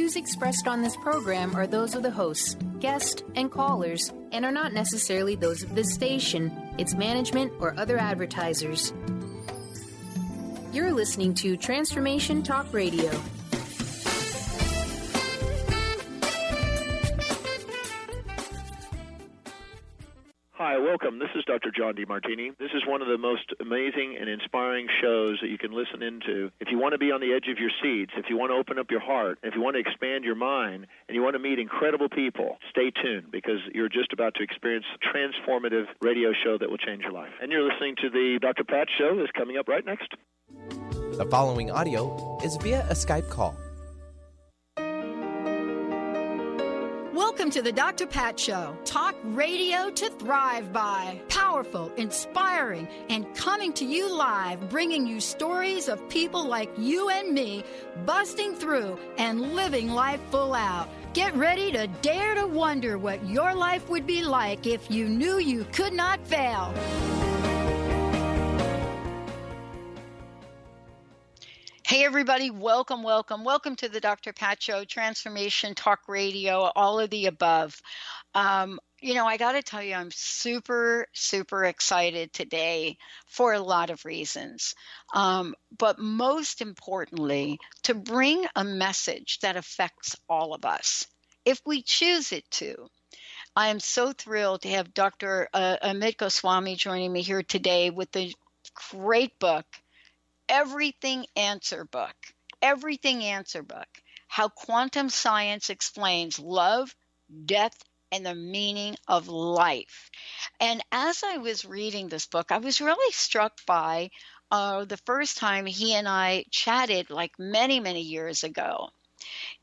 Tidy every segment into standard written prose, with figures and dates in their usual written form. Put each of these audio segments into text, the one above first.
views expressed on this program are those of the hosts, guests, and callers, and are not necessarily those of this station, its management, or other advertisers. You're listening to Transformation Talk Radio. Hi, welcome. This is Dr. John DeMartini. This is one of the most amazing and inspiring shows that you can listen into. If you want to be on the edge of your seats, if you want to open up your heart, if you want to expand your mind, and you want to meet incredible people, stay tuned because you're just about to experience a transformative radio show that will change your life. And you're listening to the Dr. Pat Show that's coming up right next. The following audio is via a Skype call. Welcome to the Dr. Pat Show. Talk radio to thrive by. Powerful, inspiring, and coming to you live, bringing you stories of people like you and me busting through and living life full out. Get ready to dare to wonder what your life would be like if you knew you could not fail. Hey, everybody. Welcome to the Dr. Pat Show, Transformation Talk Radio, all of the above. I got to tell you, I'm super, super excited today for a lot of reasons. But most importantly, to bring a message that affects all of us, if we choose it to. I am so thrilled to have Dr. Amit Goswami joining me here today with the great book, Everything Answer Book, How Quantum Science Explains Love, Death, and the Meaning of Life. And as I was reading this book, I was really struck by the first time he and I chatted like many, many years ago.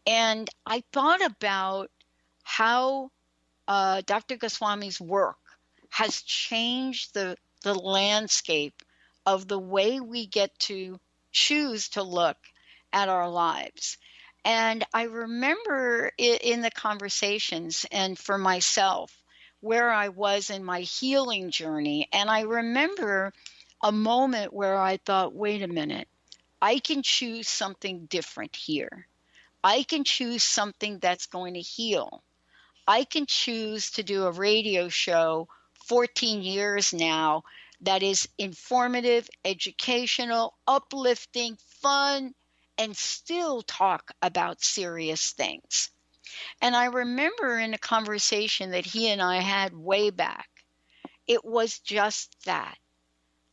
And I thought about how Dr. Goswami's work has changed the landscape of the way we get to choose to look at our lives. And I remember in the conversations and for myself where I was in my healing journey. And I remember a moment where I thought, wait a minute, I can choose something different here. I can choose something that's going to heal. I can choose to do a radio show 14 years now that is informative, educational, uplifting, fun, and still talk about serious things. And I remember in a conversation that he and I had way back, it was just that.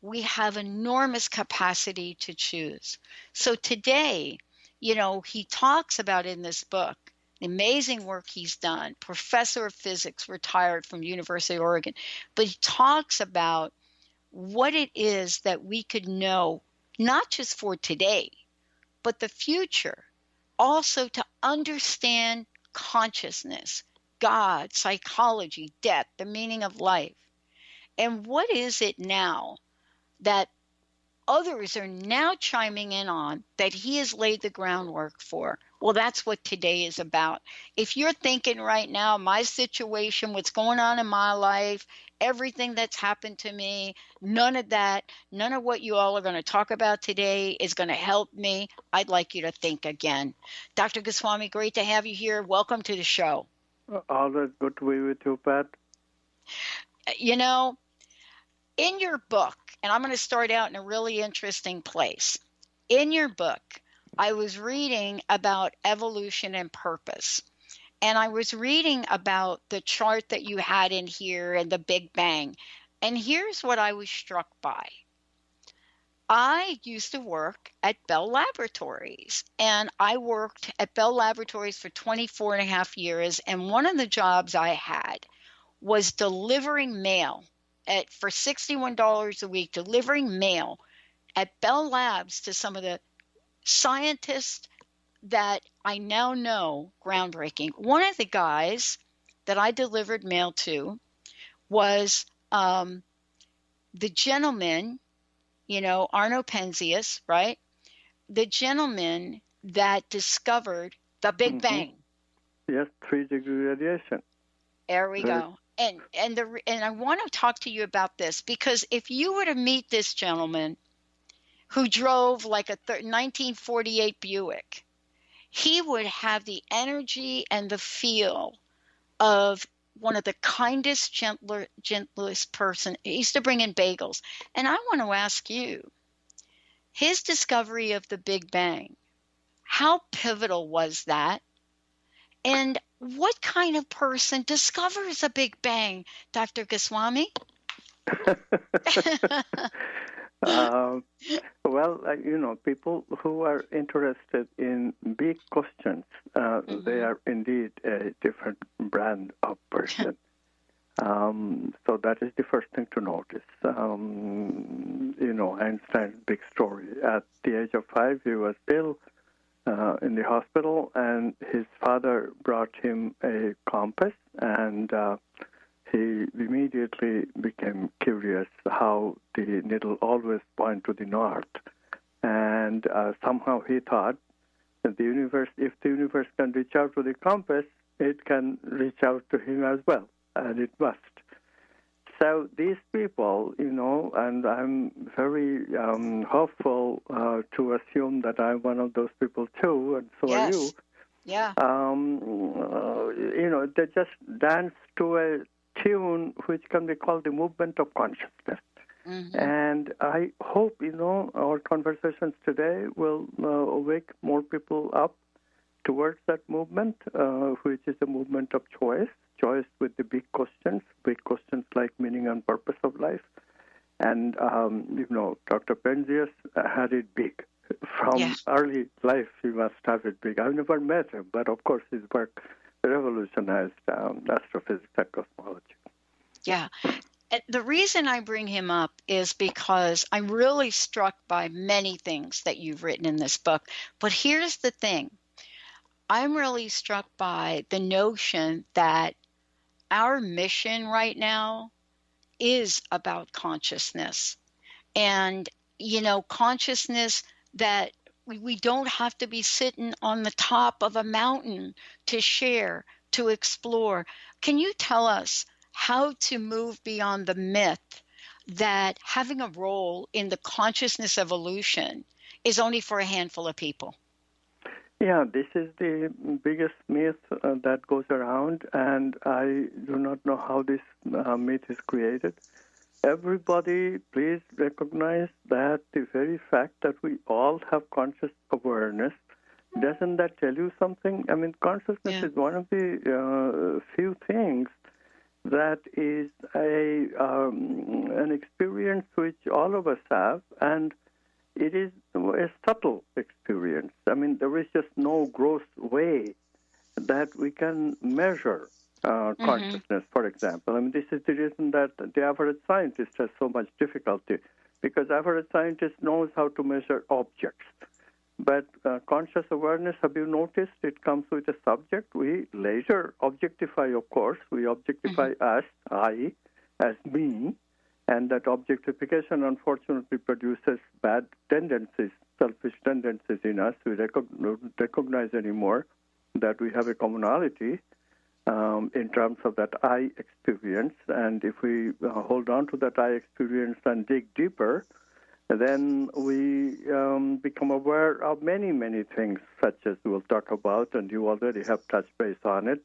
We have enormous capacity to choose. So today, he talks about in this book, the amazing work he's done, professor of physics, retired from University of Oregon, but he talks about what it is that we could know, not just for today, but the future, also to understand consciousness, God, psychology, death, the meaning of life. And what is it now that others are now chiming in on that he has laid the groundwork for? Well, that's what today is about. If you're thinking right now, my situation, what's going on in my life, everything that's happened to me, none of what you all are going to talk about today is going to help me, I'd like you to think again. Dr. Goswami, great to have you here. Welcome to the show. Always good to be with you, Pat. In your book, and I'm going to start out in a really interesting place. In your book, I was reading about evolution and purpose. And I was reading about the chart that you had in here and the Big Bang. And here's what I was struck by. I used to work at Bell Laboratories. And I worked at Bell Laboratories for 24 and a half years. And one of the jobs I had was delivering mail for $61 a week, delivering mail at Bell Labs to some of the scientists that I now know, groundbreaking. One of the guys that I delivered mail to was the gentleman, Arno Penzias, right? The gentleman that discovered the Big Bang. Yes, 3-degree radiation. There we go. And I want to talk to you about this because if you were to meet this gentleman who drove like a 1948 Buick, he would have the energy and the feel of one of the kindest, gentlest person. He used to bring in bagels. And I want to ask you, his discovery of the Big Bang, how pivotal was that? And what kind of person discovers a Big Bang, Dr. Goswami? Well, people who are interested in big questions, they are indeed a different brand of person. So that is the first thing to notice. Einstein's big story. At the age of 5, he was ill in the hospital, and his father brought him a compass, and he immediately became curious how the needle always points to the north. And somehow he thought that if the universe can reach out to the compass, it can reach out to him as well, and it must. So these people, and I'm very hopeful to assume that I'm one of those people too, and so Yes. are you. Yeah. They just dance to a tune which can be called the movement of consciousness. Mm-hmm. And I hope, our conversations today will wake more people up towards that movement, which is a movement of choice with the big questions like meaning and purpose of life. And, Dr. Penzias had it big. From early life, he must have it big. I've never met him, but of course his work revolutionized astrophysics and cosmology. Yeah. The reason I bring him up is because I'm really struck by many things that you've written in this book. But here's the thing. I'm really struck by the notion that our mission right now is about consciousness. And, consciousness that we don't have to be sitting on the top of a mountain to share, to explore. Can you tell us how to move beyond the myth that having a role in the consciousness evolution is only for a handful of people? Yeah, this is the biggest myth that goes around, and I do not know how this myth is created. Everybody, please recognize that the very fact that we all have conscious awareness, doesn't that tell you something? I mean, consciousness is one of the few things that is an experience which all of us have, and it is a subtle experience. I mean, there is just no gross way that we can measure consciousness, for example. I mean, this is the reason that the average scientist has so much difficulty, because average scientist knows how to measure objects. But conscious awareness, have you noticed, it comes with a subject. We later objectify, of course. We objectify us, I, as me, and that objectification, unfortunately, produces bad tendencies, selfish tendencies in us. We don't recognize anymore that we have a commonality in terms of that I experience. And if we hold on to that I experience and dig deeper, then we become aware of many, many things, such as we'll talk about, and you already have touched base on it.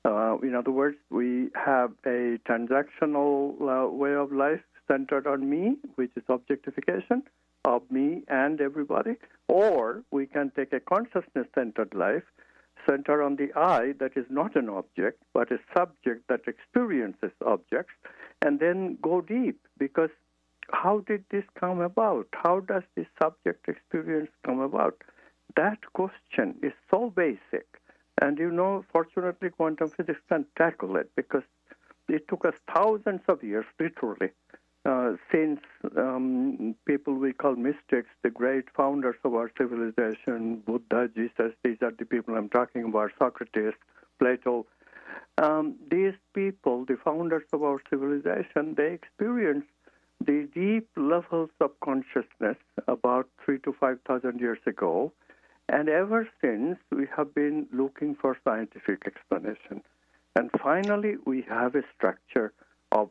In other words, we have a transactional way of life centered on me, which is objectification of me and everybody, or we can take a consciousness-centered life centered on the I that is not an object, but a subject that experiences objects, and then go deep, because how did this come about? How does this subject experience come about? That question is so basic. And fortunately, quantum physics can tackle it, because it took us thousands of years, literally, since people we call mystics, the great founders of our civilization, Buddha, Jesus, these are the people I'm talking about, Socrates, Plato. These people, the founders of our civilization, they experienced the deep levels of consciousness about 3,000 to 5,000 years ago. And ever since, we have been looking for scientific explanation. And finally, we have a structure of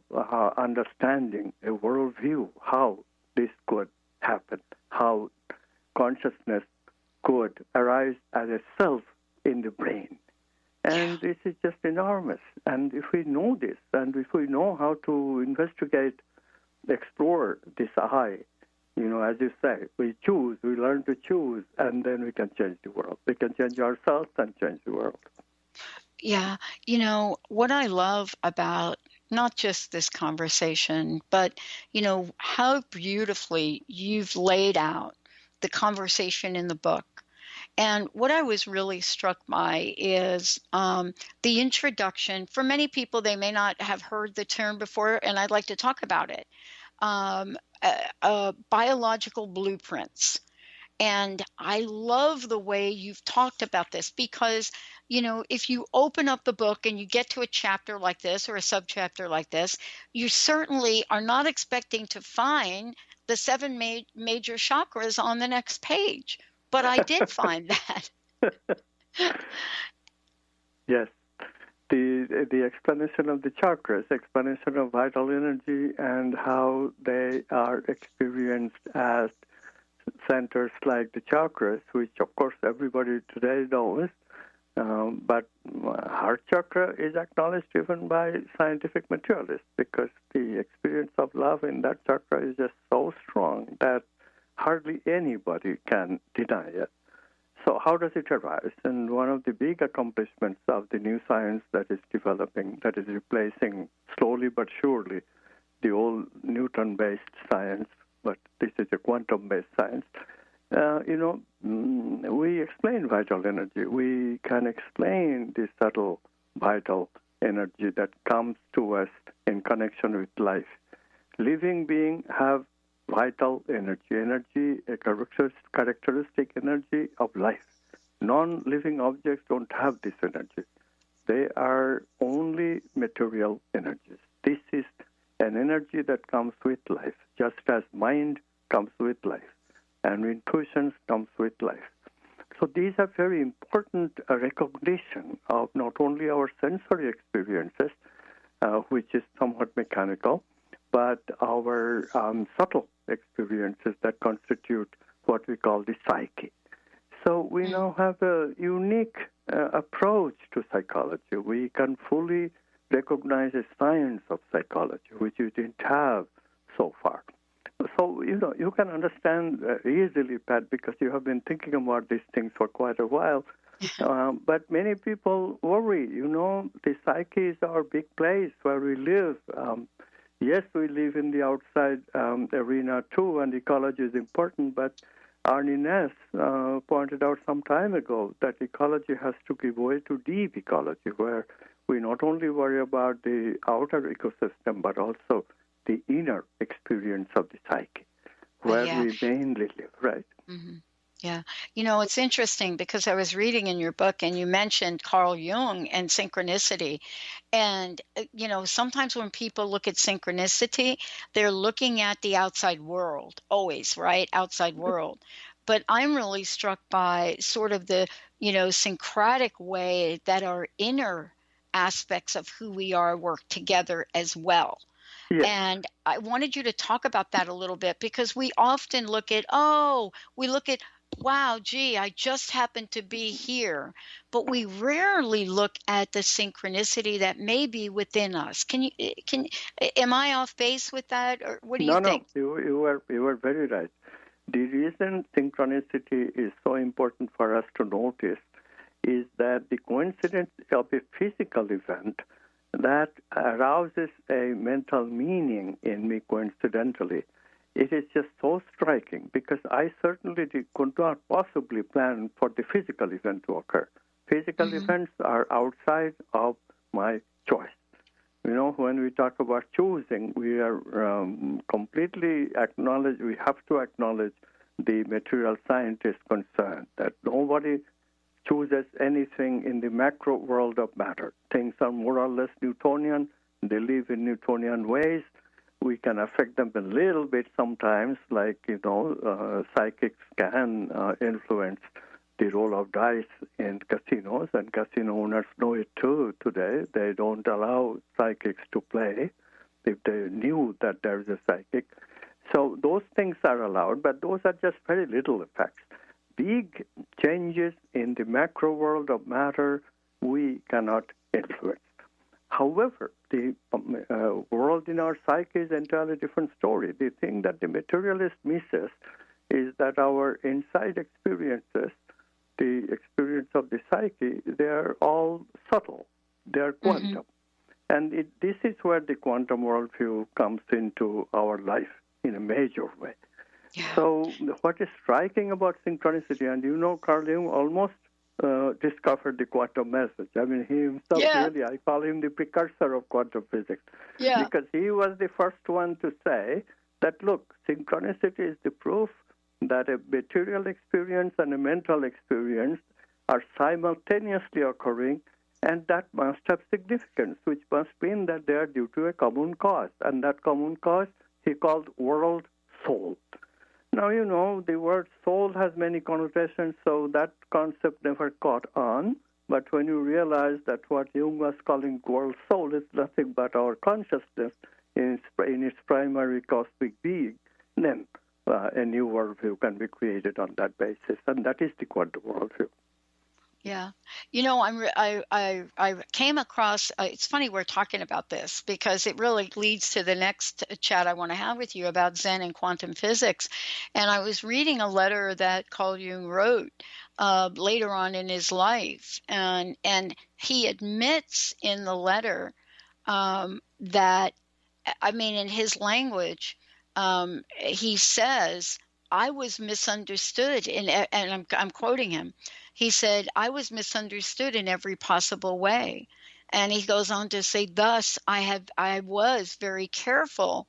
understanding, a worldview, how this could happen, how consciousness good arise as a self in the brain. And this is just enormous. And if we know this, and if we know how to investigate, explore this I, as you say, we learn to choose, and then we can change the world. We can change ourselves and change the world. Yeah. What I love about not just this conversation, but, how beautifully you've laid out the conversation in the book. And what I was really struck by is the introduction. For many people, they may not have heard the term before, and I'd like to talk about it. Biological blueprints. And I love the way you've talked about this because, if you open up the book and you get to a chapter like this or a subchapter like this, you certainly are not expecting to find the 7 major chakras on the next page. But I did find that. Yes. The explanation of the chakras, explanation of vital energy and how they are experienced as centers like the chakras, which of course everybody today knows, but heart chakra is acknowledged even by scientific materialists because the experience of love in that chakra is just so strong that hardly anybody can deny it. So how does it arise? And one of the big accomplishments of the new science that is developing, that is replacing slowly but surely the old Newton-based science, but this is a quantum-based science. We explain vital energy. We can explain the subtle vital energy that comes to us in connection with life. Living beings have vital energy, a characteristic energy of life. Non-living objects don't have this energy. They are only material energies. This is an energy that comes with life, just as mind comes with life, and intuitions comes with life. So these are very important recognition of not only our sensory experiences, which is somewhat mechanical, but our subtle experiences that constitute what we call the psyche. So we now have a unique approach to psychology. We can fully recognize a science of psychology, which we didn't have so far. So, you can understand easily, Pat, because you have been thinking about these things for quite a while. But many people worry, the psyche is our big place where we live. Yes, we live in the outside arena too, and ecology is important, but Arnie Ness pointed out some time ago that ecology has to give way to deep ecology, where we not only worry about the outer ecosystem, but also the inner experience of the psyche, where we mainly live, right? Mm-hmm. Yeah. It's interesting because I was reading in your book and you mentioned Carl Jung and synchronicity. And, sometimes when people look at synchronicity, they're looking at the outside world, always, right? Outside world. But I'm really struck by sort of the, syncretic way that our inner aspects of who we are work together as well. Yes. And I wanted you to talk about that a little bit because we often look at, wow, gee, I just happened to be here. But we rarely look at the synchronicity that may be within us. Am I off base with that? Or what do you think? No, you were very right. The reason synchronicity is so important for us to notice is that the coincidence of a physical event that arouses a mental meaning in me coincidentally, it is just so striking because I certainly could not possibly plan for the physical event to occur. Physical events are outside of my choice. When we talk about choosing, we are completely we have to acknowledge the material scientist concern that nobody chooses anything in the macro world of matter. Things are more or less Newtonian. They live in Newtonian ways. We can affect them a little bit sometimes, like, psychics can influence the roll of dice in casinos, and casino owners know it too today. They don't allow psychics to play if they knew that there's a psychic. So those things are allowed, but those are just very little effects. big changes in the macro world of matter we cannot influence. However, the world in our psyche is entirely different story. The thing that the materialist misses is that our inside experiences, the experience of the psyche, they're all subtle. They're quantum. And this is where the quantum worldview comes into our life in a major way. Yeah. So what is striking about synchronicity, and you know, Carl Jung almost discovered the quantum message. I mean, he himself really, I call him the precursor of quantum physics. Yeah. Because he was the first one to say that, look, synchronicity is the proof that a material experience and a mental experience are simultaneously occurring, and that must have significance, which must mean that they are due to a common cause. And that common cause he called world soul. Now, you know, the word soul has many connotations, so that concept never caught on. But when you realize that what Jung was calling world soul is nothing but our consciousness in its primary cosmic being, then a new worldview can be created on that basis, and that is the quantum worldview. Yeah. You know, I came across, it's funny we're talking about this because it really leads to the next chat I want to have with you about Zen and quantum physics. And I was reading a letter that Carl Jung wrote later on in his life. And he admits in the letter that, I mean, in his language, he says, I was misunderstood, and I'm quoting him. He said, I was misunderstood in every possible way. And he goes on to say, thus, I was very careful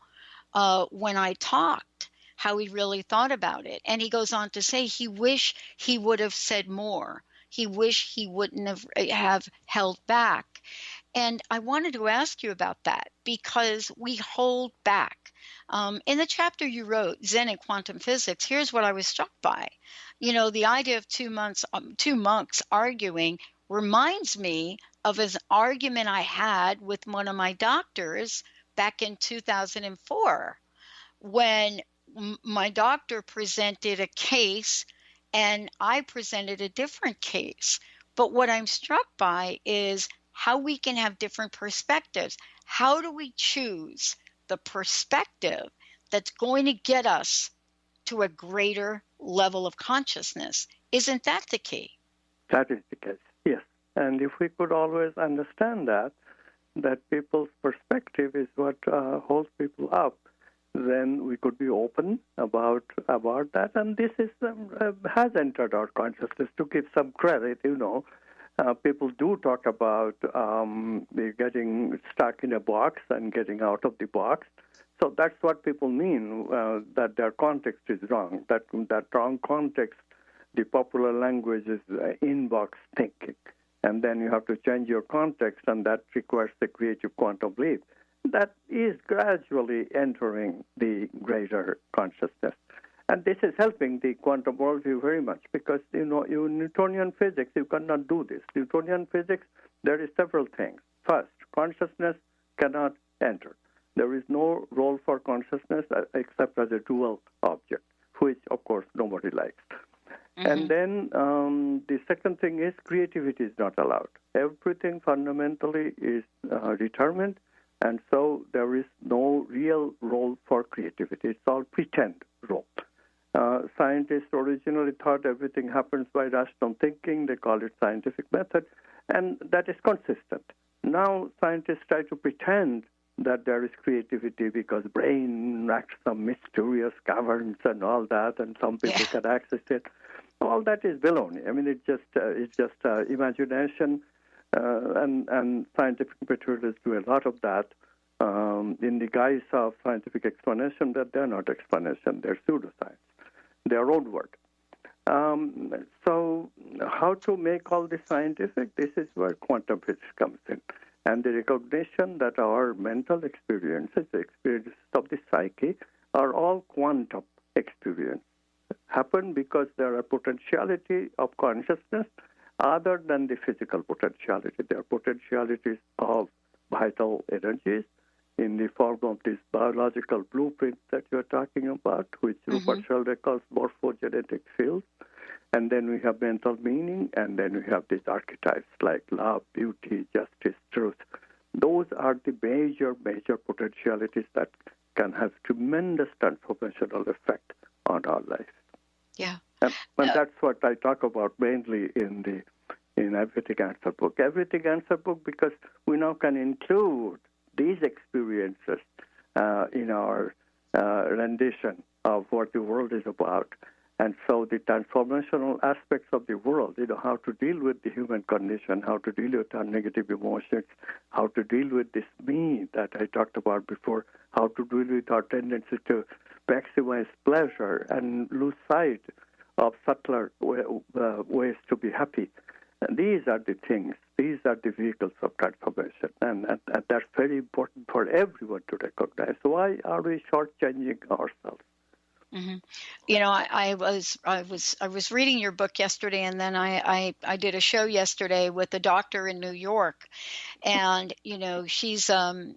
when I talked, how he really thought about it. And he goes on to say he wished he would have said more. He wished he wouldn't have held back. And I wanted to ask you about that because we hold back. In the chapter you wrote, Zen and Quantum Physics, here's what I was struck by. You know, the idea of two monks arguing reminds me of an argument I had with one of my doctors back in 2004 when my doctor presented a case and I presented a different case. But what I'm struck by is how we can have different perspectives. How do we choose the perspective that's going to get us to a greater level of consciousness? Isn't that the key? That is the case, yes. And if we could always understand that people's perspective is what holds people up, then we could be open about that. And this is has entered our consciousness. To give some credit, you know, people do talk about getting stuck in a box and getting out of the box. So that's what people mean, that their context is wrong, that wrong context, the popular language is in-box thinking. And then you have to change your context, and that requires the creative quantum leap. That is gradually entering the greater consciousness. And this is helping the quantum worldview very much because, you know, in Newtonian physics, you cannot do this. Newtonian physics, there is several things. First, consciousness cannot enter. There is no role for consciousness except as a dual object, which, of course, nobody likes. Mm-hmm. And then the second thing is creativity is not allowed. Everything fundamentally is determined, and so there is no real role for creativity. It's all pretend role. Scientists originally thought everything happens by rational thinking. They call it scientific method, and that is consistent. Now scientists try to pretend that there is creativity because brain acts some mysterious caverns and all that, and some people can access it. All that is baloney. I mean, it's just imagination, and scientific materialists do a lot of that in the guise of scientific explanation that they're not explanation, they're pseudoscience, their own word. So how to make all this scientific? This is where quantum physics comes in. And the recognition that our mental experiences, the experiences of the psyche, are all quantum experiences. Happen because there are potentiality of consciousness other than the physical potentiality. There are potentialities of vital energies in the form of this biological blueprint that you're talking about, which Rupert Sheldrake calls morphogenetic fields. And then we have mental meaning, and then we have these archetypes like love, beauty, justice, truth. Those are the major potentialities that can have tremendous transformational effect on our life. Yeah. And that's what I talk about mainly in Everything Answer book. Everything Answer book, because we now can include these experiences in our rendition of what the world is about. And so the transformational aspects of the world, how to deal with the human condition, how to deal with our negative emotions, how to deal with this me that I talked about before, how to deal with our tendency to maximize pleasure and lose sight of subtler ways to be happy. And these are the things, these are the vehicles of transformation. And that's very important for everyone to recognize. Why are we shortchanging ourselves? Mm-hmm. I was reading your book yesterday, and then I did a show yesterday with a doctor in New York, and she's her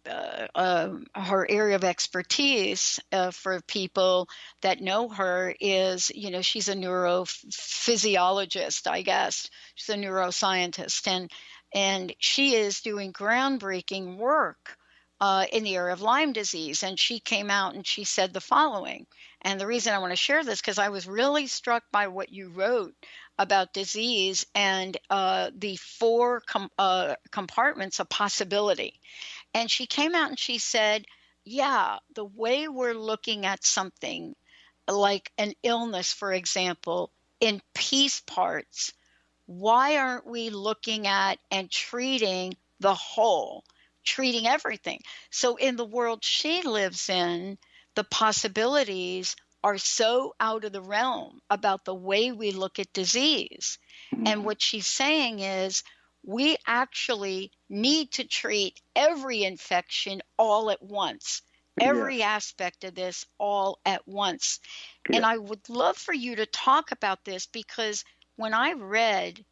area of expertise for people that know her is she's a neurophysiologist, I guess. She's a neuroscientist, and she is doing groundbreaking work in the area of Lyme disease. And she came out and she said the following. And the reason I want to share this, because I was really struck by what you wrote about disease and the four compartments of possibility. And she came out and she said, yeah, the way we're looking at something like an illness, for example, in piece parts, why aren't we looking at and treating the whole, treating everything? So in the world she lives in, the possibilities are so out of the realm about the way we look at disease. Mm-hmm. And what she's saying is we actually need to treat every infection all at once, every aspect of this all at once. Yeah. And I would love for you to talk about this, because when I read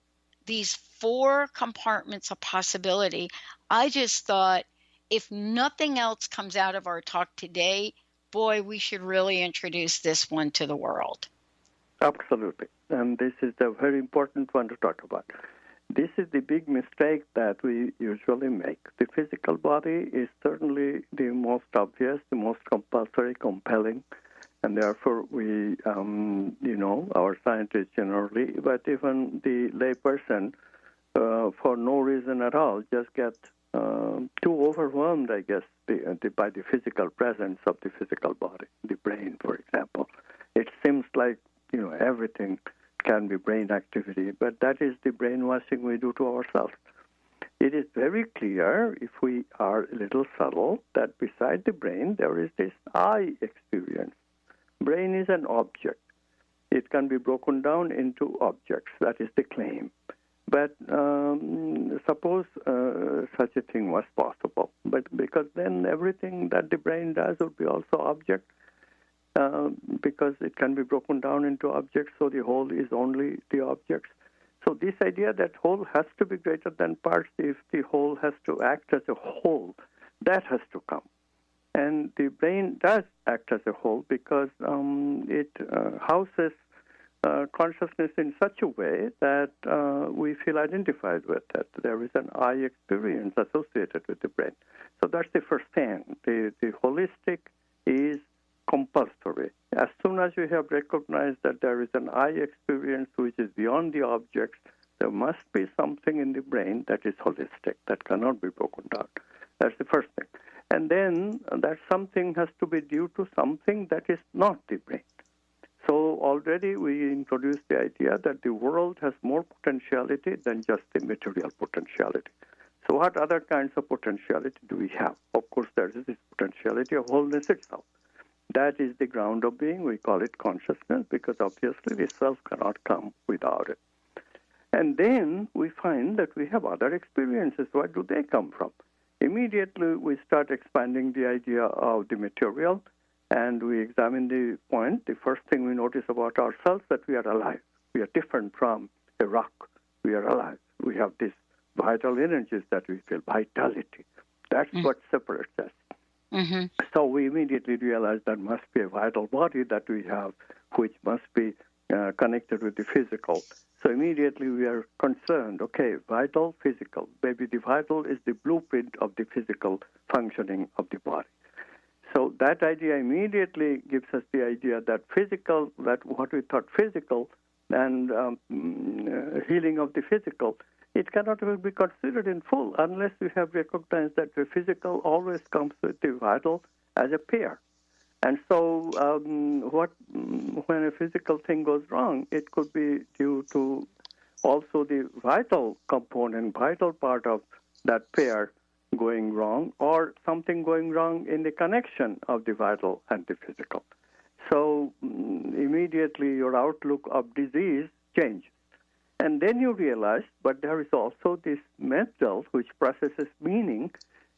these four compartments of possibility, I just thought, if nothing else comes out of our talk today, boy, we should really introduce this one to the world. Absolutely. And this is a very important one to talk about. This is the big mistake that we usually make. The physical body is certainly the most obvious, the most compulsory, compelling, and therefore we, our scientists generally, but even the layperson, for no reason at all, just get too overwhelmed, I guess, by the physical presence of the physical body, the brain, for example. It seems like, everything can be brain activity, but that is the brainwashing we do to ourselves. It is very clear, if we are a little subtle, that beside the brain there is this I experience. Brain is an object. It can be broken down into objects. That is the claim. But suppose such a thing was possible, but because then everything that the brain does would be also object, because it can be broken down into objects, so the whole is only the objects. So this idea that whole has to be greater than parts, if the whole has to act as a whole, that has to come. And the brain does act as a whole because it houses consciousness in such a way that we feel identified with it. There is an I experience associated with the brain. So that's the first thing. The holistic is compulsory. As soon as you have recognized that there is an I experience which is beyond the objects, there must be something in the brain that is holistic, that cannot be broken down. That's the first thing. And then that something has to be due to something that is not the brain. So already we introduced the idea that the world has more potentiality than just the material potentiality. So what other kinds of potentiality do we have? Of course, there is this potentiality of wholeness itself. That is the ground of being. We call it consciousness because obviously the self cannot come without it. And then we find that we have other experiences. Where do they come from? Immediately we start expanding the idea of the material, and we examine the point. The first thing we notice about ourselves that we are alive. We are different from a rock. We are alive. We have these vital energies that we feel, vitality. That's what separates us. Mm-hmm. So we immediately realize there must be a vital body that we have, which must be connected with the physical. So immediately we are concerned, okay, vital, physical. Maybe the vital is the blueprint of the physical functioning of the body. So that idea immediately gives us the idea that physical, that what we thought physical and healing of the physical, it cannot be considered in full unless we have recognized that the physical always comes with the vital as a pair. And so when a physical thing goes wrong, it could be due to also the vital component, vital part of that pair going wrong, or something going wrong in the connection of the vital and the physical. So immediately your outlook of disease changes. And then you realize, but there is also this mental which processes meaning,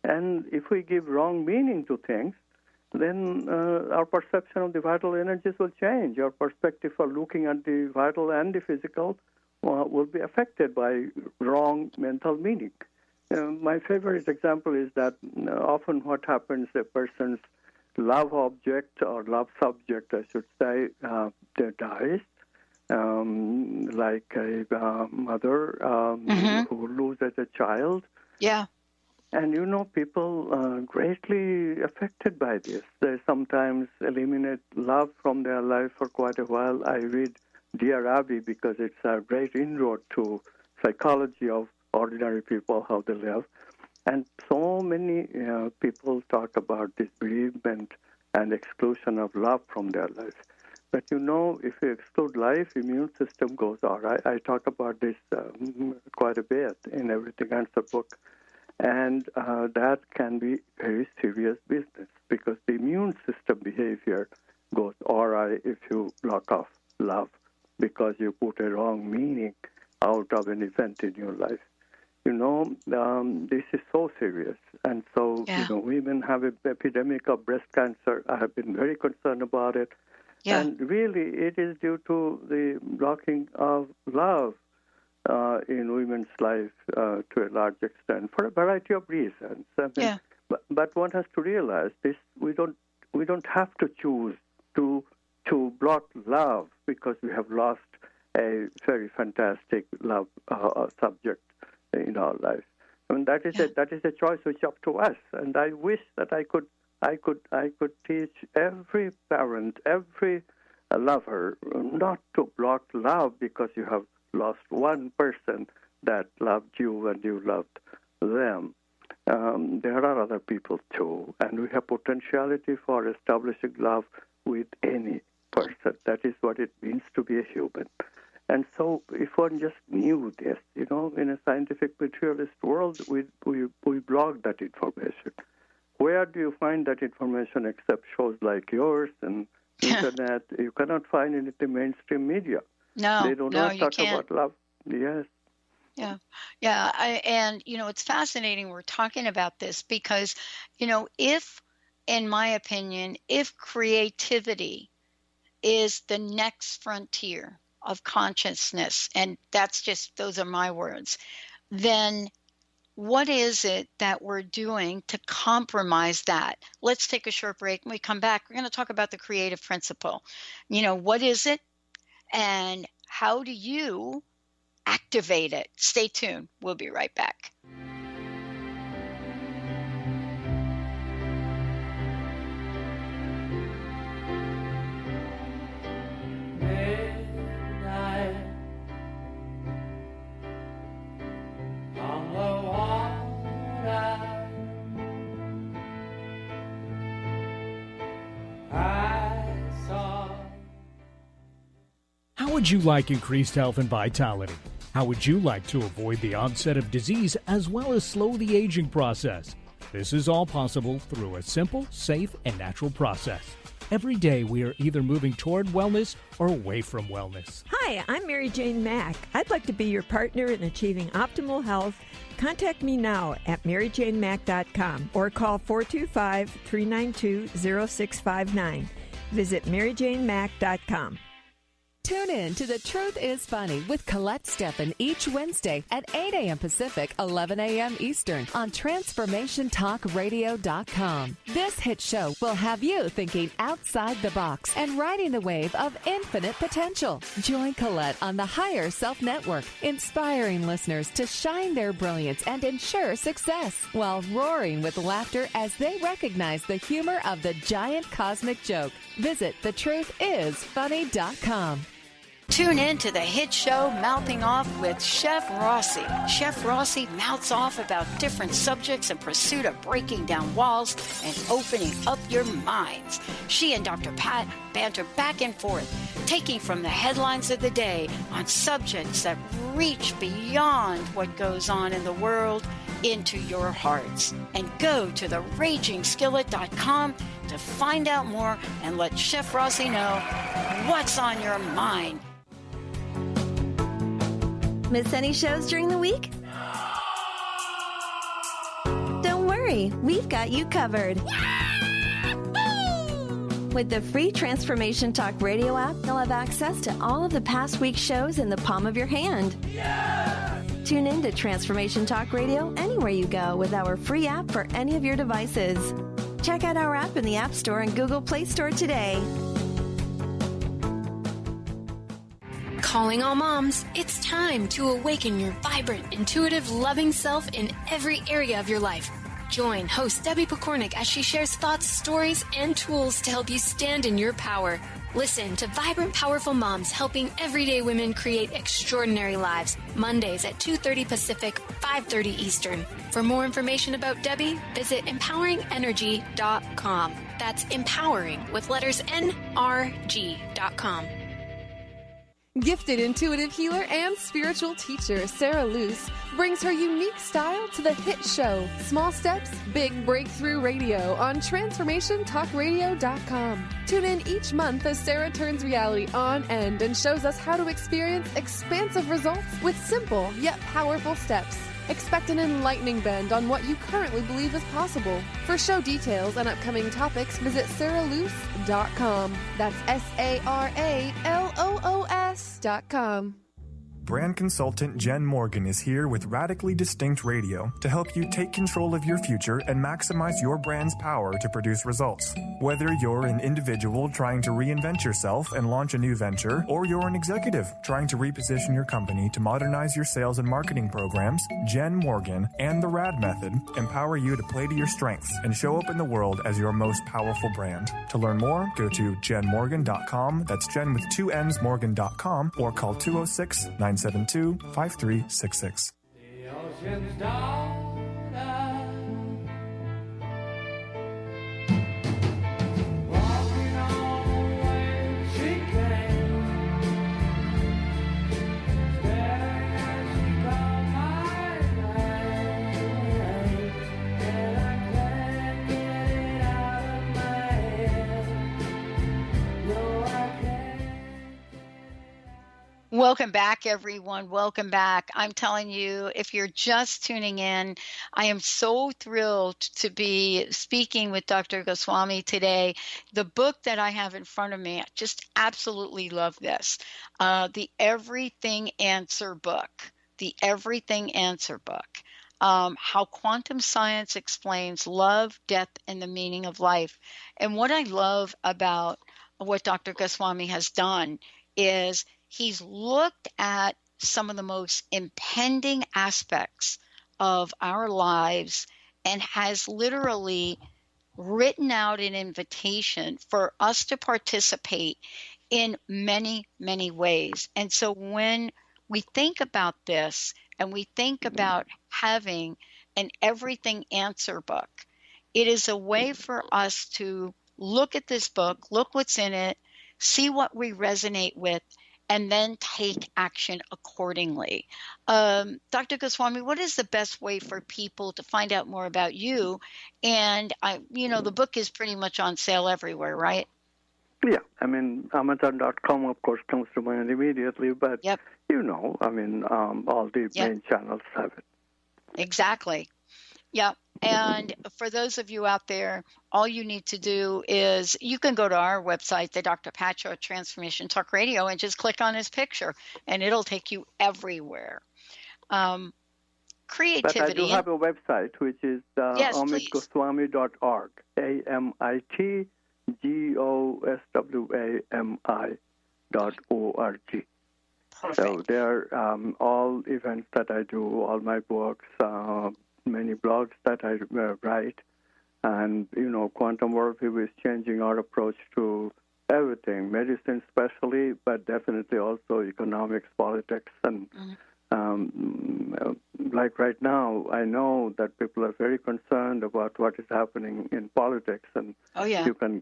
and if we give wrong meaning to things, then our perception of the vital energies will change. Our perspective for looking at the vital and the physical will be affected by wrong mental meaning. My favorite example is that often what happens, a person's love object or love subject, I should say, dies, like a mother who loses a child. Yeah. And people greatly affected by this. They sometimes eliminate love from their life for quite a while. I read Dear Abby because it's a great inroad to psychology of ordinary people, how they live. And so many people talk about this bereavement and exclusion of love from their life. But if you exclude life, immune system goes out. I talk about this quite a bit in Everything Answered book. And that can be very serious business because the immune system behavior goes awry if you block off love because you put a wrong meaning out of an event in your life. This is so serious. And so, women have an epidemic of breast cancer. I have been very concerned about it. Yeah. And really, it is due to the blocking of love in women's life to a large extent for a variety of reasons. But one has to realize this: we don't have to choose to block love because we have lost a very fantastic love subject in our life. I mean that is a choice which is up to us. And I wish that I could teach every parent, every lover, not to block love because you have lost one person that loved you and you loved them. There are other people too, and we have potentiality for establishing love with any person. That is what it means to be a human. And so if one just knew this, in a scientific materialist world, we block that information. Where do you find that information except shows like yours and internet? You cannot find it in the mainstream media. No, they do not talk about love. Yes. Yeah. And it's fascinating we're talking about this because, if, in my opinion, if creativity is the next frontier of consciousness, and those are my words, then what is it that we're doing to compromise that? Let's take a short break. When we come back, we're going to talk about the creative principle. What is it? And how do you activate it? Stay tuned. We'll be right back. How would you like increased health and vitality? How would you like to avoid the onset of disease as well as slow the aging process? This is all possible through a simple, safe, and natural process. Every day we are either moving toward wellness or away from wellness. Hi, I'm Mary Jane Mack. I'd like to be your partner in achieving optimal health. Contact me now at maryjanemack.com or call 425-392-0659. Visit maryjanemack.com. Tune in to The Truth is Funny with Colette Steffen each Wednesday at 8 a.m. Pacific, 11 a.m. Eastern on TransformationTalkRadio.com. This hit show will have you thinking outside the box and riding the wave of infinite potential. Join Colette on the Higher Self Network, inspiring listeners to shine their brilliance and ensure success while roaring with laughter as they recognize the humor of the giant cosmic joke. Visit thetruthisfunny.com. Tune in to the hit show Mouthing Off with Chef Rossi. Chef Rossi mouths off about different subjects in pursuit of breaking down walls and opening up your minds. She and Dr. Pat banter back and forth, taking from the headlines of the day on subjects that reach beyond what goes on in the world into your hearts. And go to theragingskillet.com to find out more and let Chef Rossi know what's on your mind. Miss any shows during the week? Don't worry, we've got you covered. With the free Transformation Talk Radio app, you'll have access to all of the past week's shows in the palm of your hand. Tune in to Transformation Talk Radio anywhere you go with our free app for any of your devices. Check out our app in the App Store and Google Play Store today. Calling all moms, it's time to awaken your vibrant, intuitive, loving self in every area of your life. Join host Debbie Pokornik as she shares thoughts, stories, and tools to help you stand in your power. Listen to Vibrant, Powerful Moms helping everyday women create extraordinary lives. Mondays at 2:30 Pacific, 5:30 Eastern. For more information about Debbie, visit empoweringenergy.com. That's empowering with letters NRG.com. Gifted intuitive healer and spiritual teacher Sarah Luce brings her unique style to the hit show Small Steps, Big Breakthrough Radio on TransformationTalkRadio.com. Tune in each month as Sarah turns reality on end and shows us how to experience expansive results with simple yet powerful steps. Expect an enlightening bend on what you currently believe is possible. For show details and upcoming topics, visit SarahLuce.com. That's SarahLoos.com. Brand consultant Jen Morgan is here with Radically Distinct Radio to help you take control of your future and maximize your brand's power to produce results. Whether you're an individual trying to reinvent yourself and launch a new venture, or you're an executive trying to reposition your company to modernize your sales and marketing programs, Jen Morgan and the RAD method empower you to play to your strengths and show up in the world as your most powerful brand. To learn more, go to jenmorgan.com. That's Jen with 2 N's, Morgan.com, or call 206-972-5366. The ocean's daughter, walking on the way she came, staring as she called my name, and I can't get it out of my head. No, I can't. Welcome back, everyone. Welcome back. I'm telling you, if you're just tuning in, I am so thrilled to be speaking with Dr. Goswami today. The book that I have in front of me, I just absolutely love this. The Everything Answer book. The Everything Answer book. How quantum science explains love, death, and the meaning of life. And what I love about what Dr. Goswami has done is he's looked at some of the most impending aspects of our lives and has literally written out an invitation for us to participate in many, many ways. And so when we think about this and we think about having an Everything Answer book, it is a way for us to look at this book, look what's in it, see what we resonate with, and then take action accordingly. Dr. Goswami, what is the best way for people to find out more about you? And, the book is pretty much on sale everywhere, right? Yeah, Amazon.com, of course, comes to mind immediately, but, yep. All the main channels have it. Exactly. Yeah. And for those of you out there, all you need to do is you can go to our website, the Dr. Pacho Transformation Talk Radio, and just click on his picture, and it'll take you everywhere. Creativity. But I do have a website, which is Yes, amitgoswami.org, AmitGoswami.org. So there are all events that I do, all my books, many blogs that I write. And, quantum worldview is changing our approach to everything, medicine especially, but definitely also economics, politics, and like right now, I know that people are very concerned about what is happening in politics, and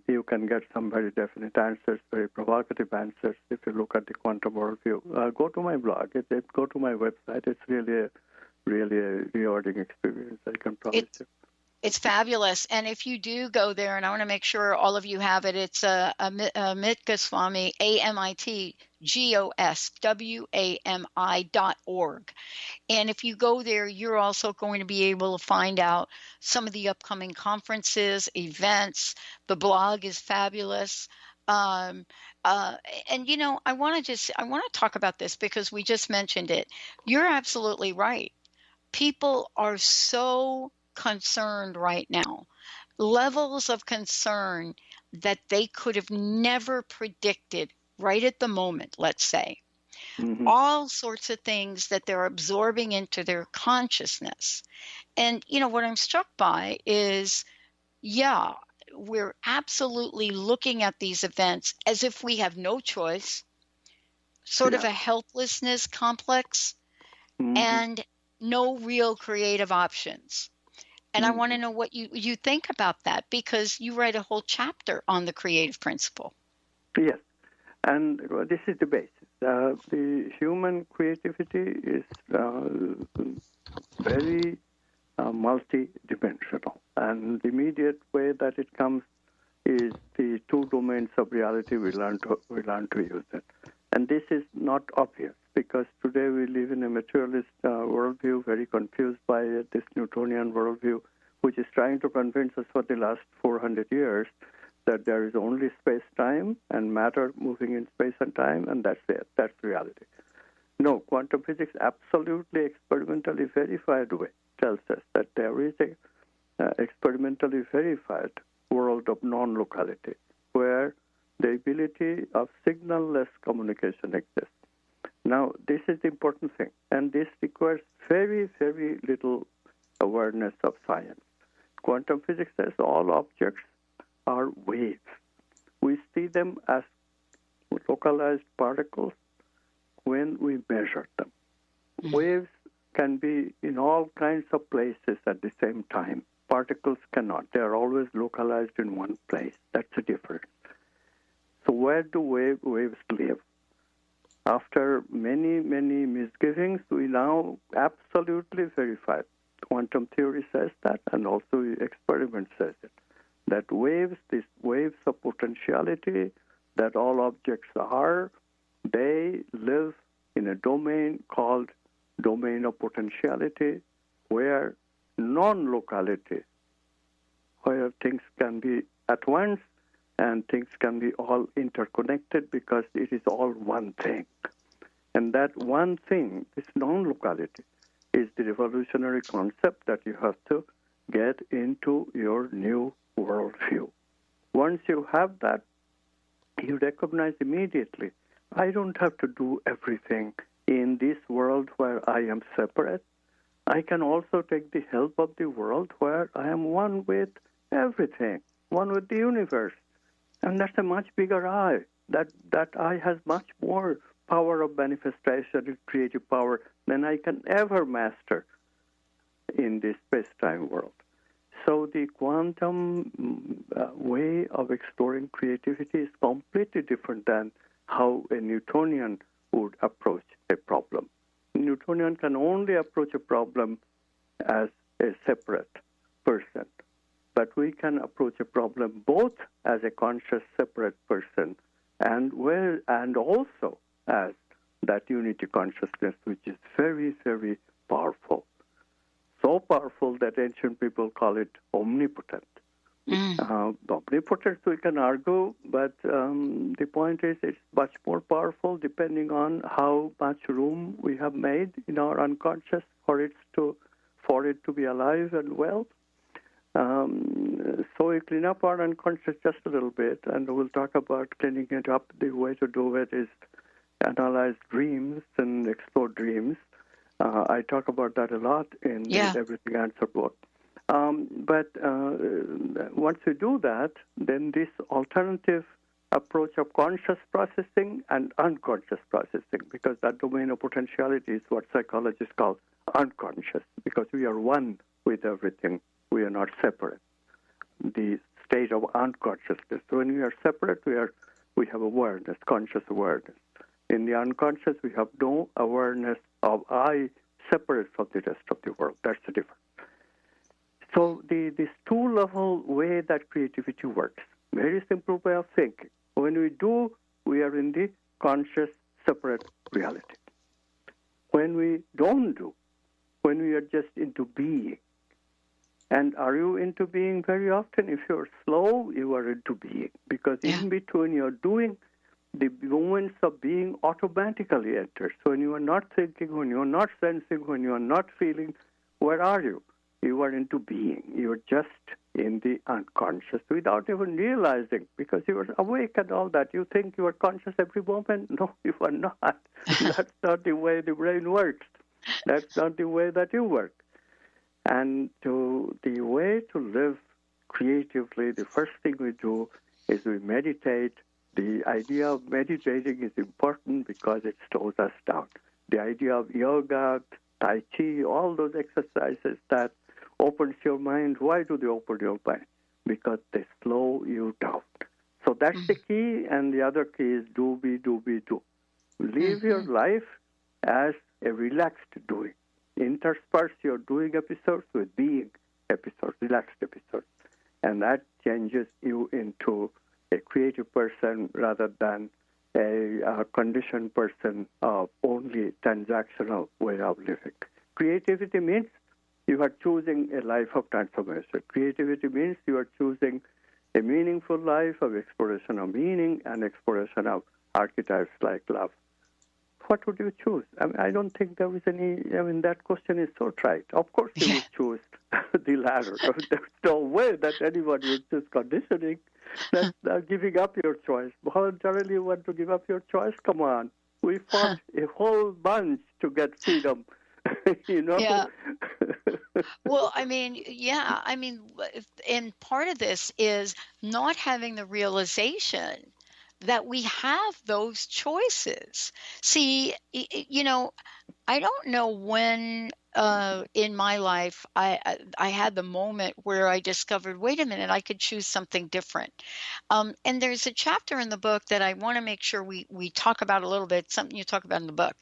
you can get some very definite answers, very provocative answers if you look at the quantum worldview. Go to my blog. Go to my website. It's really a rewarding experience, I can promise you. It's fabulous. And if you do go there, and I want to make sure all of you have it, it's Amit Goswami, AmitGoswami.org. And if you go there, you're also going to be able to find out some of the upcoming conferences, events. The blog is fabulous. And I want to talk about this because we just mentioned it. You're absolutely right. People are so concerned right now, levels of concern that they could have never predicted right at the moment, let's say. All sorts of things that they're absorbing into their consciousness. And, what I'm struck by is, we're absolutely looking at these events as if we have no choice, sort of a helplessness complex, and no real creative options. And I want to know what you think about that, because you write a whole chapter on the creative principle. Yes, and this is the basis. The human creativity is very multi-dimensional, and the immediate way that it comes is the two domains of reality we learn to use it. And this is not obvious, because today we live in a materialist worldview, very confused by this Newtonian worldview, which is trying to convince us for the last 400 years that there is only space-time and matter moving in space and time, and that's it. That's reality. No, quantum physics absolutely experimentally verified way tells us that there is a experimentally verified world of non-locality where the ability of signal-less communication exists. Now, this is the important thing, and this requires very, very little awareness of science. Quantum physics says all objects are waves. We see them as localized particles when we measure them. Waves can be in all kinds of places at the same time. Particles cannot. They are always localized in one place. That's the difference. So where do waves live? After many, many misgivings, we now absolutely verify. Quantum theory says that, and also experiment says it, that waves, these waves of potentiality that all objects are, they live in a domain called domain of potentiality, where non-locality, where things can be at once and things can be all interconnected because it is all one thing. And that one thing, this non-locality, is the revolutionary concept that you have to get into your new worldview. Once you have that, you recognize immediately, I don't have to do everything in this world where I am separate. I can also take the help of the world where I am one with everything, one with the universe. And that's a much bigger I. That I has much more power of manifestation, creative power, than I can ever master in this space-time world. So the quantum way of exploring creativity is completely different than how a Newtonian would approach a problem. Newtonian can only approach a problem as a separate person, but we can approach a problem both as a conscious separate person and also as that unity consciousness, which is very, very powerful. So powerful that ancient people call it omnipotent. Omnipotent, we can argue, but the point is it's much more powerful depending on how much room we have made in our unconscious for it to be alive and well. So we clean up our unconscious just a little bit, and we'll talk about cleaning it up. The way to do it is analyze dreams and explore dreams. I talk about that a lot in the Everything Answered book. But once we do that, then this alternative approach of conscious processing and unconscious processing, because that domain of potentiality is what psychologists call unconscious, because we are one with everything. We are not separate. The state of unconsciousness. When we are separate, we have awareness, conscious awareness. In the unconscious, we have no awareness of I separate from the rest of the world. That's the difference. So this two-level way that creativity works, very simple way of thinking. When we do, we are in the conscious, separate reality. When we don't do, when we are just into being. And are you into being very often? If you're slow, you are into being. Because in between you're doing, the moments of being automatically enter. So when you are not thinking, when you are not sensing, when you are not feeling, where are you? You are into being. You are just in the unconscious without even realizing, because you are awake and all that. You think you are conscious every moment. No, you are not. That's not the way the brain works. That's not the way that you work. And the way to live creatively, the first thing we do is we meditate. The idea of meditating is important because it slows us down. The idea of yoga, Tai Chi, all those exercises that opens your mind. Why do they open your mind? Because they slow you down. So that's the key, and the other key is do, be, do, be, do. Live your life as a relaxed doing. Intersperse your doing episodes with being episodes, relaxed episodes. And that changes you into a creative person rather than a conditioned person of only transactional way of living. Creativity means you are choosing a life of transformation. Creativity means you are choosing a meaningful life of exploration of meaning and exploration of archetypes like love. What would you choose? I don't think there is any, that question is so trite. Of course you would choose the latter. There's no way that anyone would choose conditioning. That's giving up your choice. Voluntarily you want to give up your choice? Come on. We fought a whole bunch to get freedom. Yeah. Well, and part of this is not having the realization that we have those choices. See, I don't know when in my life I had the moment where I discovered, wait a minute, I could choose something different. And there's a chapter in the book that I want to make sure we talk about a little bit, something you talk about in the book.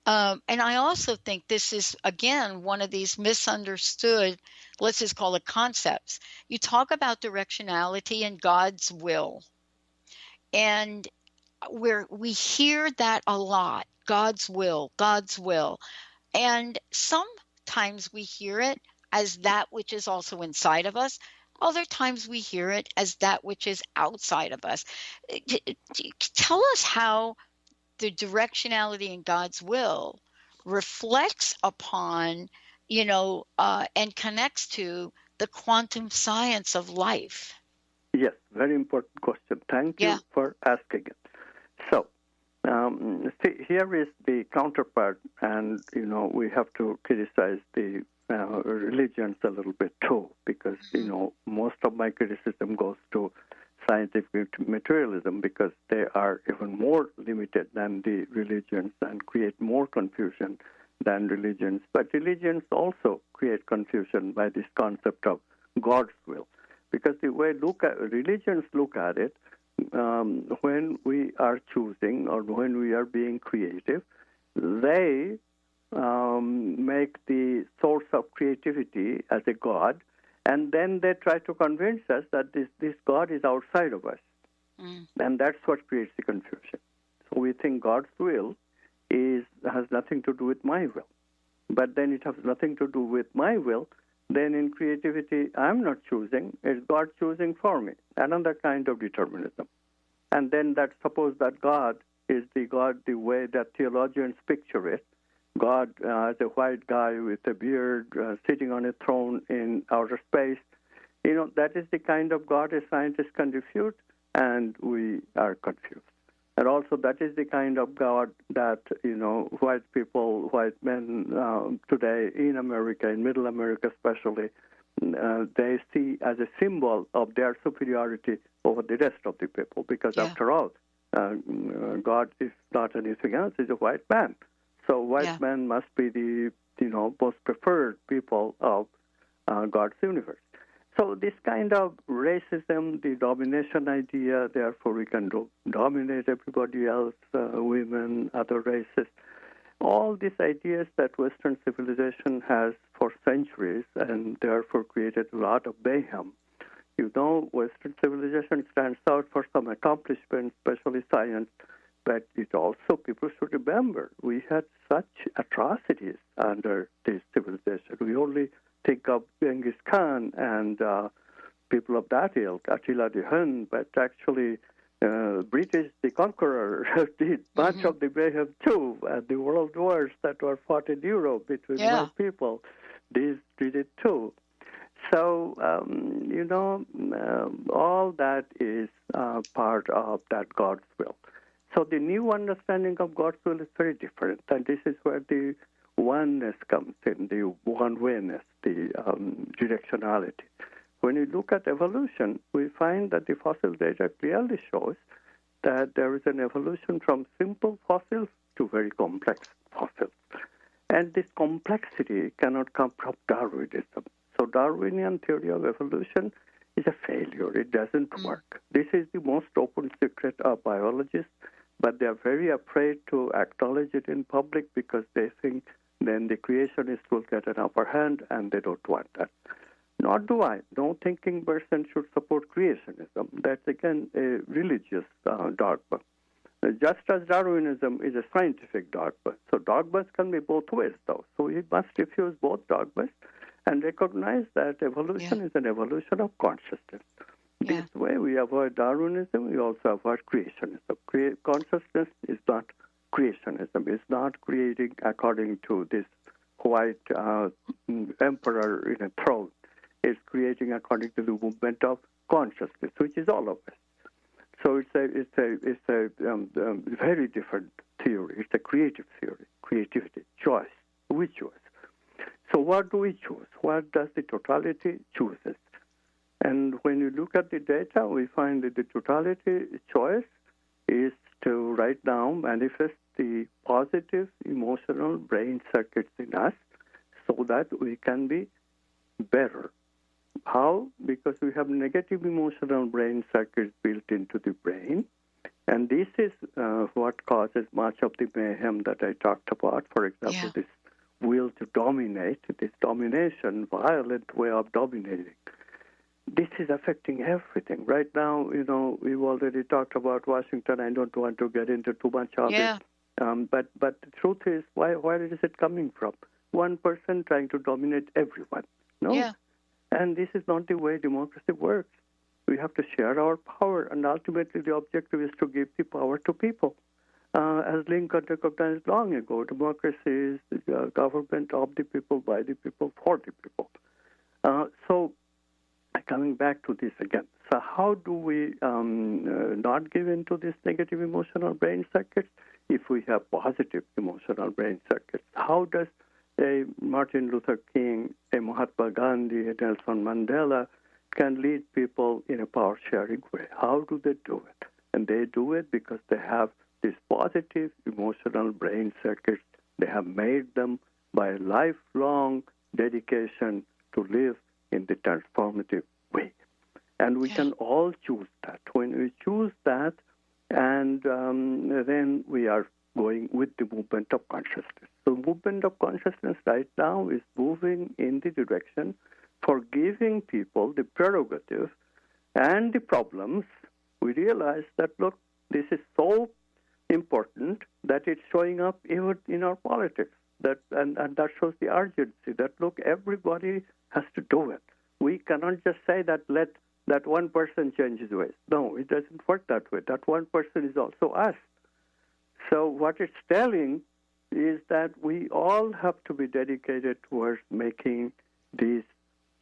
And I also think this is, again, one of these misunderstood, let's just call it concepts. You talk about directionality and God's will. And we hear that a lot, God's will, God's will. And sometimes we hear it as that which is also inside of us. Other times we hear it as that which is outside of us. Tell us how the directionality in God's will reflects upon, and connects to the quantum science of life. Yes, very important question. Thank you for asking it. So, see, here is the counterpart, and, we have to criticize the religions a little bit too, because, most of my criticism goes to scientific materialism because they are even more limited than the religions and create more confusion than religions. But religions also create confusion by this concept of God's will. Because the way religions look at it, when we are choosing or when we are being creative, they make the source of creativity as a God, and then they try to convince us that this God is outside of us. And that's what creates the confusion. So we think God's will has nothing to do with my will. But then it has nothing to do with my will then in creativity, I'm not choosing, it's God choosing for me. Another kind of determinism. And then suppose that God is the way that theologians picture it. God as a white guy with a beard sitting on a throne in outer space. That is the kind of God a scientist can refute, and we are confused. And also that is the kind of God that, white men today in America, in Middle America especially, they see as a symbol of their superiority over the rest of the people. Because after all, God is not anything else, he's a white man. So white men must be the, most preferred people of God's universe. So this kind of racism, the domination idea, therefore we can dominate everybody else, women, other races, all these ideas that Western civilization has for centuries and therefore created a lot of mayhem. Western civilization stands out for some accomplishments, especially science, but it also, people should remember, we had such atrocities under this civilization. We only think of Genghis Khan and people of that ilk, Attila the Hun, but actually British, the conqueror, did much of the mayhem too. The world wars that were fought in Europe between world people, these did it too. So, all that is part of that God's will. So the new understanding of God's will is very different, and this is where the oneness comes in, the one-wayness, the directionality. When you look at evolution, we find that the fossil data clearly shows that there is an evolution from simple fossils to very complex fossils. And this complexity cannot come from Darwinism. So Darwinian theory of evolution is a failure. It doesn't work. This is the most open secret of biologists, but they are very afraid to acknowledge it in public because they think then the creationists will get an upper hand, and they don't want that. Nor do I. No thinking person should support creationism. That's, again, a religious dogma. Just as Darwinism is a scientific dogma. So dogmas can be both ways, though. So we must refuse both dogmas and recognize that evolution is an evolution of consciousness. This way we avoid Darwinism, we also avoid creationism. Consciousness is not creationism. It's not creating according to this white emperor in a throne. It's creating according to the movement of consciousness, which is all of us. So it's a very different theory. It's a creative theory, creativity, choice. We choose. So what do we choose? What does the totality chooses? And when you look at the data, we find that the totality choice is to right now manifest the positive emotional brain circuits in us so that we can be better. How? Because we have negative emotional brain circuits built into the brain, and this is what causes much of the mayhem that I talked about. For example, this will to dominate, this domination, violent way of dominating. This is affecting everything. Right now, we've already talked about Washington. I don't want to get into too much of it. But the truth is, where is it coming from? One person trying to dominate everyone. No? Yeah. And this is not the way democracy works. We have to share our power, and ultimately the objective is to give the power to people. As Lincoln recognized long ago, democracy is the government of the people, by the people, for the people. So coming back to this again. So how do we not give into this negative emotional brain circuits if we have positive emotional brain circuits? How does a Martin Luther King, a Mahatma Gandhi, a Nelson Mandela can lead people in a power-sharing way? How do they do it? And they do it because they have these positive emotional brain circuits. They have made them by lifelong dedication to live in the transformative way. And we can all choose that. When we choose that, and then we are going with the movement of consciousness. The movement of consciousness right now is moving in the direction for giving people the prerogative and the problems. We realize that, look, this is so important that it's showing up even in our politics. and that shows the urgency that, look, everybody has to do it. We cannot just say that let that one person change his ways. No, it doesn't work that way. That one person is also us. So what it's telling is that we all have to be dedicated towards making these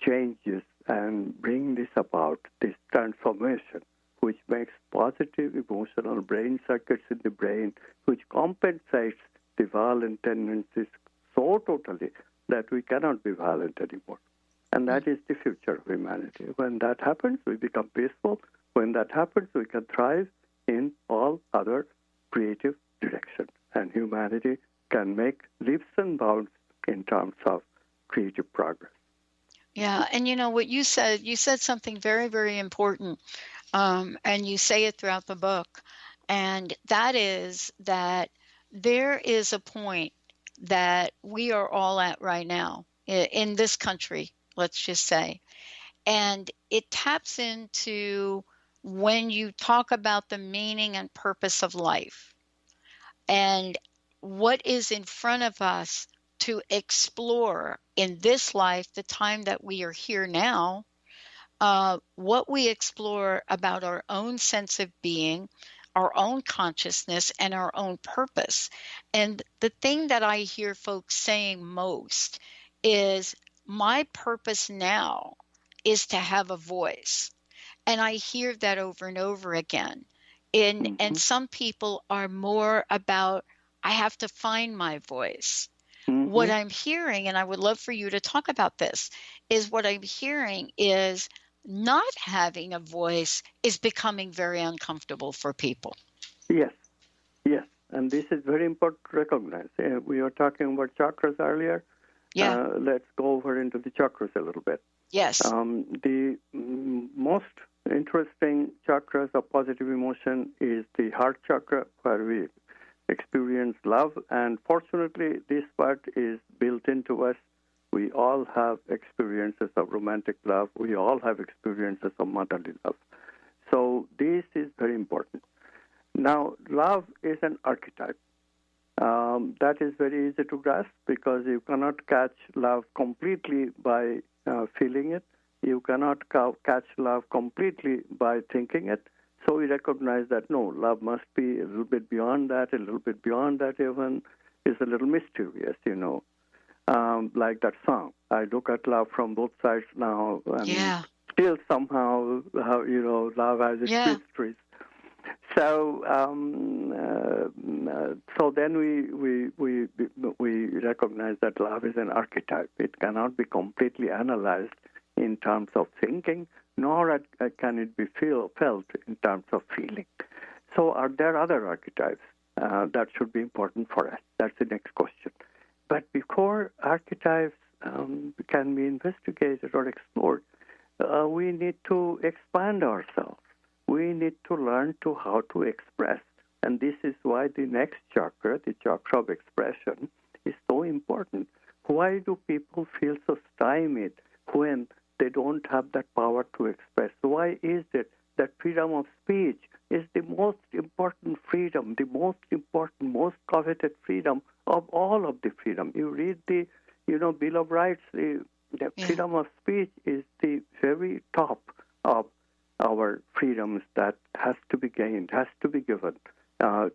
changes and bring this about, this transformation, which makes positive emotional brain circuits in the brain, which compensates the violent tendencies so totally that we cannot be violent anymore. And that is the future of humanity. When that happens, we become peaceful. When that happens, we can thrive in all other creative directions. And humanity can make leaps and bounds in terms of creative progress. Yeah, and you know what you said something very, very important, and you say it throughout the book, and that is that there is a point that we are all at right now in this country, let's just say, and it taps into when you talk about the meaning and purpose of life and what is in front of us to explore in this life, the time that we are here now, what we explore about our own sense of being, our own consciousness, and our own purpose. And the thing that I hear folks saying most is, my purpose now is to have a voice. And I hear that over and over again. And some people are more about, I have to find my voice. What I'm hearing, and I would love for you to talk about this, is what I'm hearing is not having a voice is becoming very uncomfortable for people. Yes. And this is very important to recognize. We were talking about chakras earlier. Yeah. Let's go over into the chakras a little bit. Yes. The most interesting chakras of positive emotion is the heart chakra, where we experience love, and fortunately this part is built into us. We all have experiences of romantic love. We all have experiences of motherly love. So this is very important. Now, love is an archetype. That is very easy to grasp because you cannot catch love completely by feeling it. You cannot catch love completely by thinking it. So we recognize that, no, love must be a little bit beyond that, even is a little mysterious, like that song. I look at love from both sides now, and still somehow, love has its mysteries. So, so then we recognize that love is an archetype. It cannot be completely analyzed in terms of thinking, nor can it be felt in terms of feeling. So are there other archetypes that should be important for us? That's the next question. But before archetypes can be investigated or explored, we need to expand ourselves. We need to learn how to express. And this is why the next chakra, the chakra of expression, is so important. Why do people feel so stymied when they don't have that power to express? Why is it that freedom of speech is the most important freedom, the most important, most coveted freedom of all of the freedom? You read the, Bill of Rights, the freedom of speech is the very top of our freedoms that has to be gained, has to be given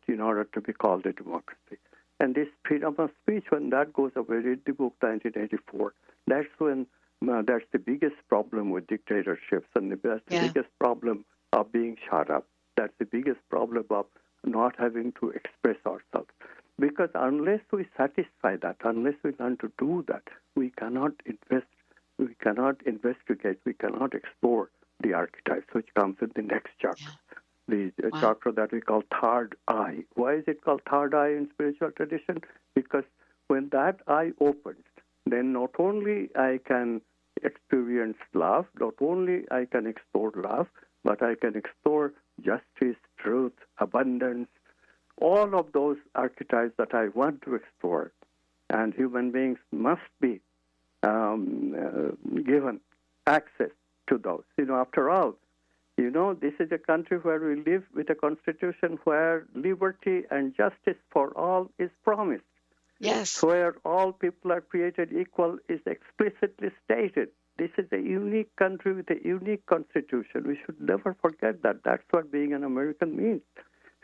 in order to be called a democracy. And this freedom of speech, when that goes away, read the book 1984, that's when that's the biggest problem with dictatorships, and that's the biggest problem of being shut up. That's the biggest problem of not having to express ourselves. Because unless we satisfy that, unless we learn to do that, we cannot investigate, we cannot explore the archetypes, which comes in the next chakra, the chakra that we call third eye. Why is it called third eye in spiritual tradition? Because when that eye opens, then not only I can experience love, not only I can explore love, but I can explore justice, truth, abundance, all of those archetypes that I want to explore. And human beings must be given access to those. After all, this is a country where we live with a constitution where liberty and justice for all is promised. Yes. where all people are created equal is explicitly stated. This is a unique country with a unique constitution. We should never forget that. That's what being an American means.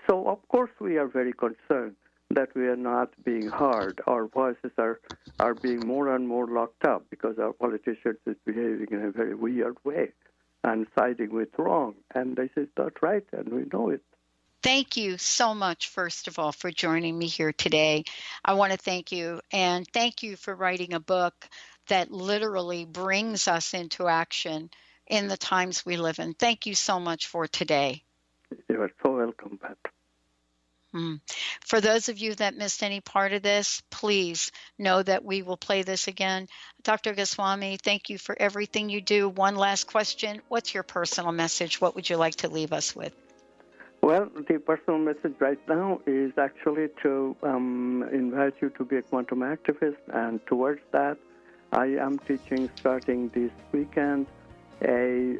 So, of course, we are very concerned that we are not being heard. Our voices are being more and more locked up because our politicians is behaving in a very weird way and siding with wrong. And this is not right, and we know it. Thank you so much, first of all, for joining me here today. I want to thank you, and thank you for writing a book that literally brings us into action in the times we live in. Thank you so much for today. You are so welcome, Pat. For those of you that missed any part of this, please know that we will play this again. Dr. Goswami, thank you for everything you do. One last question. What's your personal message? What would you like to leave us with? Well, the personal message right now is actually to invite you to be a quantum activist, and towards that, I am teaching starting this weekend a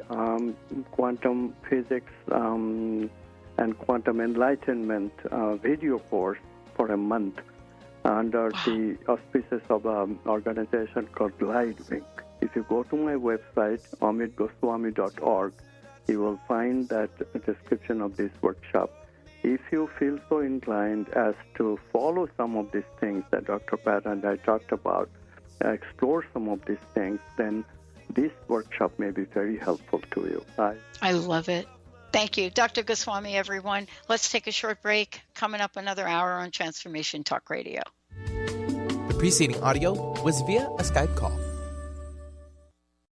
quantum physics and quantum enlightenment video course for a month under the auspices of an organization called Glidewing. If you go to my website, amitgoswami.org, you will find that description of this workshop. If you feel so inclined as to follow some of these things that Dr. Pat and I talked about, explore some of these things, then this workshop may be very helpful to you. I love it. Thank you. Dr. Goswami, everyone. Let's take a short break. Coming up another hour on Transformation Talk Radio. The preceding audio was via a Skype call.